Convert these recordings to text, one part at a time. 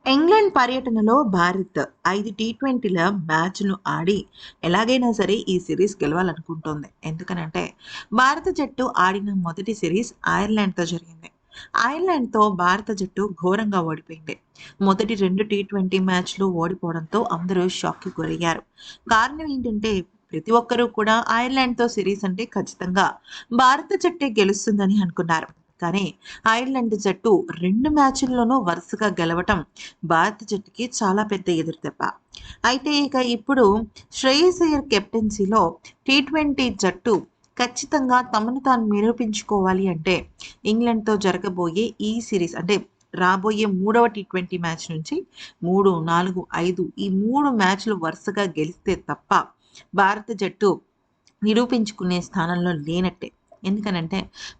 England పర్యటనలో భారత్ 5 టీ20ల మ్యాచ్‌ను ఆడి ఎలాగైనా సరే ఈ సిరీస్ గెలవాలనుకుంటోంది. ఎందుకనంటే భారత జట్టు ఆడిన మొదటి సిరీస్ ఐర్లాండ్‌తో జరిగింది. ఐర్లాండ్‌తో భారత జట్టు ఘోరంగా ఓడిపోయింది. మొదటి 2 టీ20 మ్యాచ్‌లు ఓడిపోవడంతో అందరూ షాక్‌కి గురయ్యారు. కారణం ఏంటంటే ప్రతి ఒక్కరూ కూడా ఐర్లాండ్‌తో సిరీస్ అంటే ఖచ్చితంగా భారత జట్టే గెలుస్తుందని అనుకున్నారు. కానీ ఐర్లాండ్ జట్టు 2 మ్యాచ్‌ల్లోనూ వరుసగా గెలవటం భారత జట్టుకి చాలా పెద్ద ఎదురుదెబ్బ. అయితే ఇక ఇప్పుడు శ్రేయస్ అయ్యర్ కెప్టెన్సీలో టీ20 జట్టు ఖచ్చితంగా తమను తాను నిరూపించుకోవాలి అంటే ఇంగ్లాండ్‌తో జరగబోయే ఈ సిరీస్ అంటే రాబోయే మూడవ టీ20 మ్యాచ్ నుంచి 3, 4, 5 ఈ 3 మ్యాచ్‌లు వరుసగా గెలిస్తే తప్ప భారత జట్టు నిరూపించుకునే స్థానంలో లేనట్టే. ఎందుకనంటే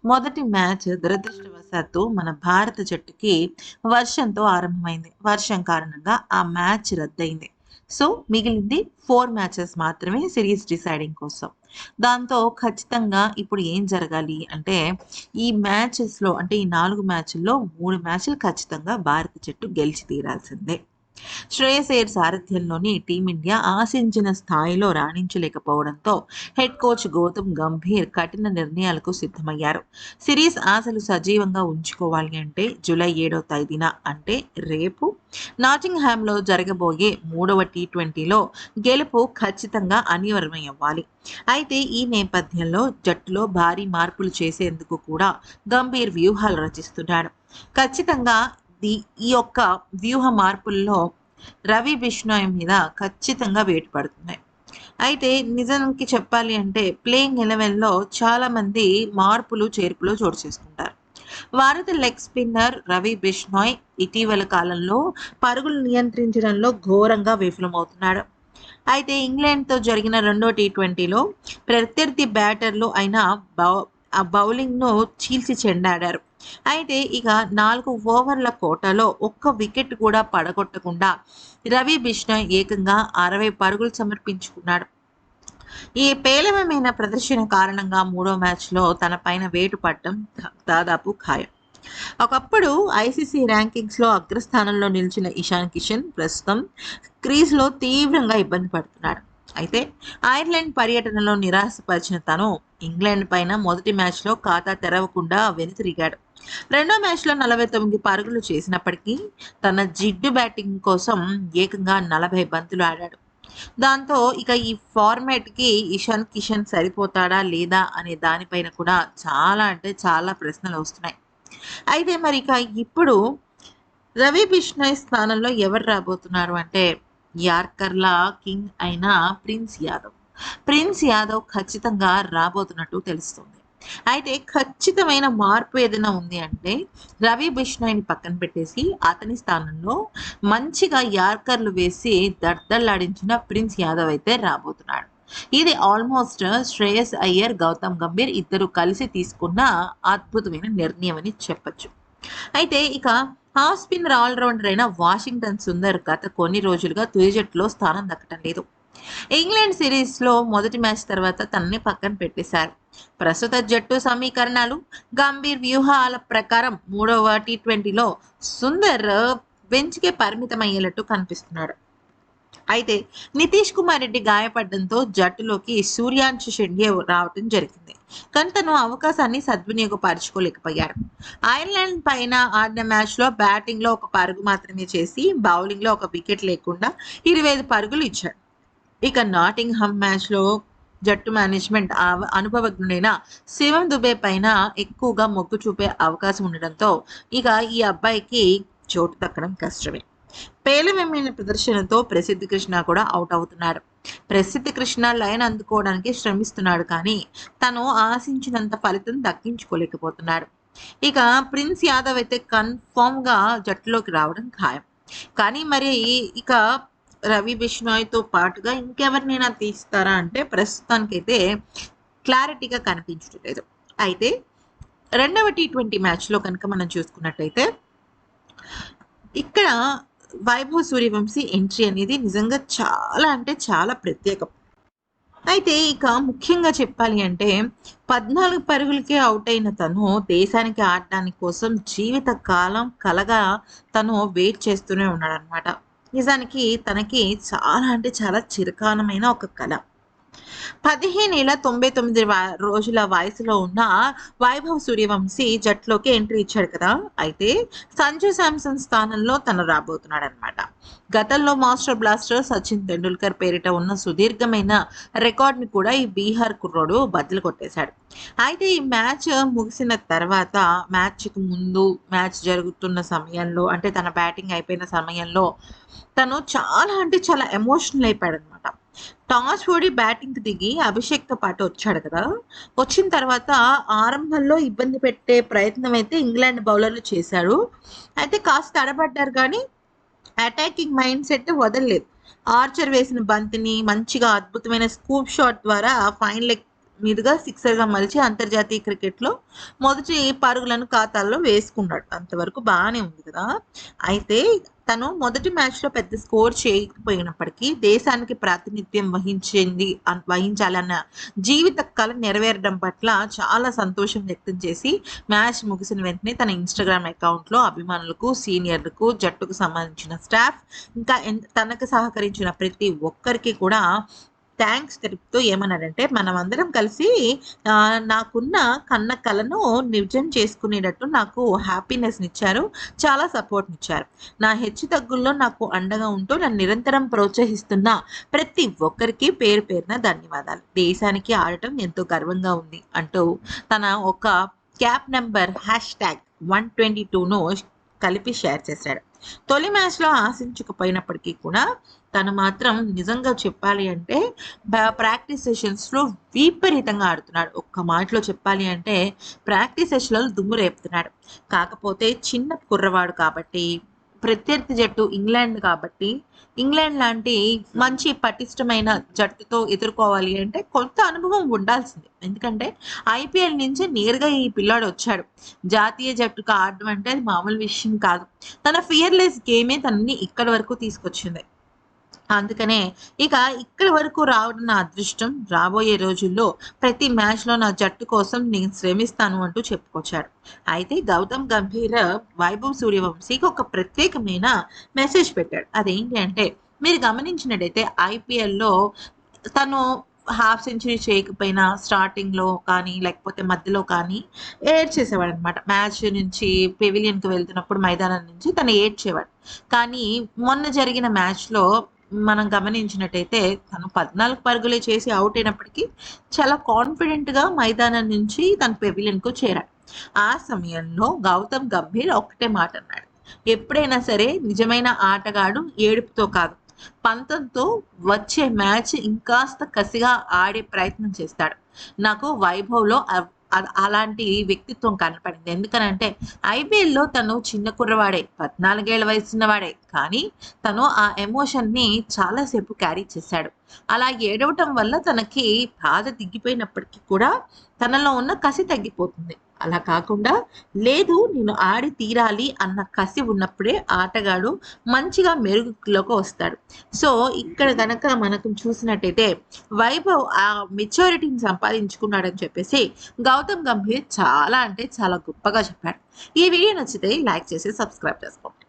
మొదటి మ్యాచ్ దురదృష్టవశాత్తు మన భారత జట్టుకి వర్షంతో ఆరంభమైంది. వర్షం కారణంగా ఆ మ్యాచ్ రద్దయింది. సో, మిగిలింది 4 మ్యాచెస్ మాత్రమే సిరీస్ డిసైడింగ్ కోసం. దాంతో ఖచ్చితంగా ఇప్పుడు ఏం జరగాలి అంటే, ఈ మ్యాచెస్‌లో అంటే ఈ 4 మ్యాచుల్లో 3 మ్యాచ్‌లు ఖచ్చితంగా భారత జట్టు గెలిచి తీరాల్సిందే. శ్రేయస్ అయ్యర్ సారథ్యంలోని టీమిండియా ఆశించిన స్థాయిలో రాణించలేకపోవడంతో హెడ్ కోచ్ గౌతమ్ గంభీర్ కఠిన నిర్ణయాలకు సిద్ధమయ్యారు. సిరీస్ ఆశలు సజీవంగా ఉంచుకోవాలి అంటే జూలై 7వ తేదీన అంటే రేపు నాటింగ్హామ్లో జరగబోయే మూడవ టీ20లో గెలుపు ఖచ్చితంగా అనివార్యమవ్వాలి. అయితే ఈ నేపథ్యంలో జట్టులో భారీ మార్పులు చేసేందుకు కూడా గంభీర్ వ్యూహాలు రచిస్తున్నాడు. ఖచ్చితంగా ఈ యొక్క వ్యూహ మార్పుల్లో రవి బిష్నోయ్ మీద ఖచ్చితంగా వేటు పడుతున్నాయి. అయితే నిజానికి చెప్పాలి అంటే ప్లేయింగ్ 11లో చాలామంది మార్పులు, చేర్పులు చోటు చేసుకుంటారు. భారత లెగ్ స్పిన్నర్ రవి బిష్నోయ్ ఇటీవల కాలంలో పరుగులు నియంత్రించడంలో ఘోరంగా విఫలమవుతున్నాడు. అయితే ఇంగ్లాండ్‌తో జరిగిన రెండో టీ20లో ప్రత్యర్థి బ్యాటర్లు అయిన బౌలింగ్‌ను చీల్చి చెండాడారు. అయితే ఇక 4 ఓవర్ల కోటాలో ఒక్క వికెట్ కూడా పడగొట్టకుండా రవి బిష్నాయ్ ఏకంగా 60 పరుగులు సమర్పించుకున్నాడు. ఈ పేలవమైన ప్రదర్శన కారణంగా మూడో మ్యాచ్‌లో తన పైన వేటు పడడం దాదాపు ఖాయం. ఒకప్పుడు ఐసీసీ ర్యాంకింగ్స్‌లో అగ్రస్థానంలో నిలిచిన ఇషాన్ కిషన్ ప్రస్తుతం క్రీజ్‌లో తీవ్రంగా ఇబ్బంది పడుతున్నాడు. అయితే ఐర్లాండ్ పర్యటనలో నిరాశపరిచిన తను ఇంగ్లాండ్ పైన మొదటి మ్యాచ్‌లో ఖాతా తెరవకుండా వెనుతిరిగాడు. రెండో మ్యాచ్‌లో 49 పరుగులు చేసినప్పటికీ తన జిడ్డు బ్యాటింగ్ కోసం ఏకంగా 40 బంతులు ఆడాడు. దాంతో ఇక ఈ ఫార్మాట్‌కి ఇషాన్ కిషన్ సరిపోతాడా? లేదా? అనే దానిపైన కూడా చాలా అంటే చాలా ప్రశ్నలొస్తున్నాయి. అయితే మరి ఇక ఇప్పుడు రవి బిష్నాయ్ స్థానంలో ఎవరు రాబోతున్నారు అంటే యార్కర్‌ల కింగ్ అయిన ప్రిన్స్ యాదవ్. ప్రిన్స్ యాదవ్ ఖచ్చితంగా రాబోతున్నట్టు తెలుస్తుంది. అయితే ఖచ్చితమైన మార్పు ఏదైనా ఉంది అంటే రవి బిష్నాయ్‌ని పక్కన పెట్టేసి అతని స్థానంలో మంచిగా యార్కర్‌లు వేసి దడదళ్లాడించిన ప్రిన్స్ యాదవ్ అయితే రాబోతున్నాడు. ఇది ఆల్మోస్ట్ శ్రేయస్ అయ్యర్, గౌతమ్ గంభీర్ ఇద్దరు కలిసి తీసుకున్న అద్భుతమైన నిర్ణయం అని చెప్పొచ్చు. అయితే ఇక హాఫ్ స్పిన్నర్ ఆల్రౌండర్ అయిన వాషింగ్టన్ సుందర్ గత కొన్ని రోజులుగా తుది జట్టులో స్థానం దక్కటం లేదు. ఇంగ్లాండ్ సిరీస్లో మొదటి మ్యాచ్ తర్వాత తనని పక్కన పెట్టేశారు. ప్రస్తుత జట్టు సమీకరణాలు, గంభీర్ వ్యూహాల ప్రకారం మూడవ టీ20లో సుందర్ బెంచ్కే పరిమితమయ్యేటట్టు కనిపిస్తున్నాడు. అయితే నితీష్ కుమార్ రెడ్డి గాయపడడంతో జట్టులోకి సూర్యాంశు షెండే రావటం జరిగింది. కానీ తను అవకాశాన్ని సద్వినియోగపరచుకోలేకపోయాడు. ఐర్లాండ్ పైన ఆడిన మ్యాచ్లో బ్యాటింగ్లో ఒక పరుగు మాత్రమే చేసి బౌలింగ్లో ఒక వికెట్ లేకుండా 25 పరుగులు ఇచ్చాడు. ఇక నాటింగ్హామ్ మ్యాచ్లో జట్టు మేనేజ్మెంట్ అనుభవజ్ఞుడైన శివం దుబే పైన ఎక్కువగా మొగ్గు చూపే అవకాశం ఉండడంతో ఇక ఈ అబ్బాయికి చోటు దక్కడం కష్టమే. పేలవమైన ప్రదర్శనతో ప్రసిద్ధ కృష్ణ కూడా అవుట్ అవుతున్నాడు. ప్రసిద్ధ కృష్ణ లైన్ అందుకోవడానికి శ్రమిస్తున్నాడు కానీ తను ఆశించినంత ఫలితం దక్కించుకోలేకపోతున్నాడు. ఇక ప్రిన్స్ యాదవ్ అయితే కన్ఫామ్గా జట్టులోకి రావడం ఖాయం. కానీ మరి ఇక రవి బిష్నాయ్తో పాటుగా ఇంకెవరినైనా తీస్తారా అంటే ప్రస్తుతానికైతే క్లారిటీగా కనిపించట్లేదు. అయితే రెండవ టీ20 మ్యాచ్లో కనుక మనం చూసుకున్నట్టయితే ఇక్కడ వైభవ్ సూర్యవంశీ ఎంట్రీ అనేది నిజంగా చాలా అంటే చాలా ప్రత్యేకం. అయితే ఇక ముఖ్యంగా చెప్పాలి అంటే 14 పరుగులకే ఔట్ అయిన తను దేశానికి ఆడడానికి కోసం జీవిత కాలం కలగా తను వెయిట్ చేస్తూనే ఉన్నాడనమాట. నిజానికి తనకి చాలా అంటే చాలా చిరకాలమైన ఒక కల. 15 ఏళ్ల 99 రోజుల వయసులో ఉన్న వైభవ్ సూర్యవంశీ జట్టులోకి ఎంట్రీ ఇచ్చాడు కదా! అయితే సంజు శాంసన్ స్థానంలో తను రాబోతున్నాడనమాట. గతంలో మాస్టర్ బ్లాస్టర్ సచిన్ తెండూల్కర్ పేరిట ఉన్న సుదీర్ఘమైన రికార్డ్‌ని కూడా ఈ బీహార్ కుర్రోడు బద్దలు కొట్టేశాడు. అయితే ఈ మ్యాచ్ ముగిసిన తర్వాత మ్యాచ్‌కి ముందు మ్యాచ్ జరుగుతున్న సమయంలో అంటే తన బ్యాటింగ్ అయిపోయిన సమయంలో తను చాలా అంటే చాలా ఎమోషనల్ అయిపోయాడనమాట. టాస్ ఓడి బ్యాటింగ్‌కి దిగి అభిషేక్‌తో పాటు వచ్చాడు కదా! వచ్చిన తర్వాత ఆరంభంలో ఇబ్బంది పెట్టే ప్రయత్నం అయితే ఇంగ్లాండ్ బౌలర్లు చేశారు. అయితే కాస్త తడబడ్డారు గానీ అటాకింగ్ మైండ్ సెట్ వదలలేదు. ఆర్చర్ వేసిన బంతిని మంచిగా అద్భుతమైన స్కూప్ షాట్ ద్వారా ఫైన్ లెగ్ మీదుగా సిక్సర్‌గా మలిచి అంతర్జాతీయ క్రికెట్‌లో మొదటి పరుగులను ఖాతాల్లో వేసుకున్నాడు. అంతవరకు బానే ఉంది కదా! అయితే తను మొదటి మ్యాచ్‌లో పెద్ద స్కోర్ చేయకపోయినప్పటికీ దేశానికి ప్రాతినిధ్యం వహించాలన్న జీవిత కల నెరవేరడం పట్ల చాలా సంతోషం వ్యక్తం చేసి మ్యాచ్ ముగిసిన వెంటనే తన ఇన్‌స్టాగ్రామ్ అకౌంట్‌లో అభిమానులకు, సీనియర్లకు, జట్టుకు సంబంధించిన స్టాఫ్ ఇంకా తనకు సహకరించిన ప్రతి ఒక్కరికి కూడా థ్యాంక్స్ తెలుపుతూ ఏమన్నాడంటే, "మనమందరం కలిసి నాకున్న కన్న కలను నిజం చేసుకునేటట్టు నాకు హ్యాపీనెస్‌నిచ్చారు. చాలా సపోర్ట్‌నిచ్చారు. నా హెచ్చుతగ్గుల్లో నాకు అండగా ఉంటూ నన్ను నిరంతరం ప్రోత్సహిస్తున్న ప్రతి ఒక్కరికి పేరు పేరున ధన్యవాదాలు. దేశానికి ఆడటం ఎంతో గర్వంగా ఉంది" అంటూ తన ఒక క్యాప్ నంబర్ #122ను కలిపి షేర్ చేశాడు. తొలి మ్యాచ్‌లో ఆశించకపోయినప్పటికీ కూడా తను మాత్రం నిజంగా చెప్పాలి అంటే ప్రాక్టీస్ సెషన్స్‌లో విపరీతంగా ఆడుతున్నాడు. ఒక్క మాటలో చెప్పాలి అంటే ప్రాక్టీస్ సెషన్‌లో దుమ్ము రేపుతున్నాడు. కాకపోతే చిన్న కుర్రవాడు కాబట్టి, ప్రత్యర్థి జట్టు ఇంగ్లాండ్ కాబట్టి, ఇంగ్లాండ్ లాంటి మంచి పటిష్టమైన జట్టుతో ఎదుర్కోవాలి అంటే కొంత అనుభవం ఉండాల్సిందే. ఎందుకంటే ఐపీఎల్ నుంచి నేరుగా ఈ పిల్లాడు వచ్చాడు. జాతీయ జట్టుకు ఆడడం అంటే అది మామూలు విషయం కాదు. తన ఫియర్‌లెస్ గేమే తనని ఇక్కడి వరకు తీసుకొచ్చింది. అందుకనే ఇక ఇక్కడి వరకు రావడం నా అదృష్టం. రాబోయే రోజుల్లో ప్రతి మ్యాచ్‌లో నా జట్టు కోసం నేను శ్రమిస్తాను అంటూ చెప్పుకొచ్చాడు. అయితే గౌతమ్ గంభీర్ వైభవ్ సూర్యవంశీకి ఒక ప్రత్యేకమైన మెసేజ్ పెట్టాడు. అదేంటి అంటే మీరు గమనించినట్టయితే ఐపీఎల్‌లో తను హాఫ్ సెంచరీ చేయకపోయినా స్టార్టింగ్‌లో కానీ, లేకపోతే మధ్యలో కానీ ఏడ్చేసేవాడనమాట. మ్యాచ్ నుంచి పెవిలియన్‌కి వెళ్తున్నప్పుడు మైదానం నుంచి తను ఏడ్చేవాడు. కానీ మొన్న జరిగిన మ్యాచ్‌లో మనం గమనించినట్టయితే తను 14 పరుగులే చేసి ఔట్ అయినప్పటికీ చాలా కాన్ఫిడెంట్‌గా మైదానం నుంచి తను పెవిలియన్‌కు చేరాడు. ఆ సమయంలో గౌతమ్ గంభీర్ ఒక్కటే మాట అన్నాడు. ఎప్పుడైనా సరే నిజమైన ఆటగాడు ఏడుపుతో కాదు, పంతంతో వచ్చే మ్యాచ్ ఇంకాస్త కసిగా ఆడే ప్రయత్నం చేస్తాడు. నాకు వైభవ్‌లో అలాంటి వ్యక్తిత్వం కనపడింది. ఎందుకనంటే ఐపీఎల్‌లో తను చిన్న కుర్రవాడే. 14 ఏళ్ల వయసున్నవాడే. కానీ తను ఆ ఎమోషన్‌ని చాలా సేపు క్యారీ చేశాడు. అలా ఏడవటం వల్ల తనకి బాధ దిగిపోయినప్పటికీ కూడా తనలో ఉన్న కసి తగ్గిపోతుంది. అలా కాకుండా లేదు నేను ఆడి తీరాలి అన్న కసి ఉన్నప్పుడే ఆటగాడు మంచిగా మెరుగులోకి వస్తాడు. సో, ఇక్కడ గనక మనకు చూసినట్టయితే వైభవ్ ఆ మెచ్యూరిటీని సంపాదించుకున్నాడని చెప్పేసి గౌతమ్ గంభీర్ చాలా అంటే చాలా గొప్పగా చెప్పాడు. ఈ వీడియో నచ్చితే లైక్ చేసి సబ్స్క్రైబ్ చేసుకోండి.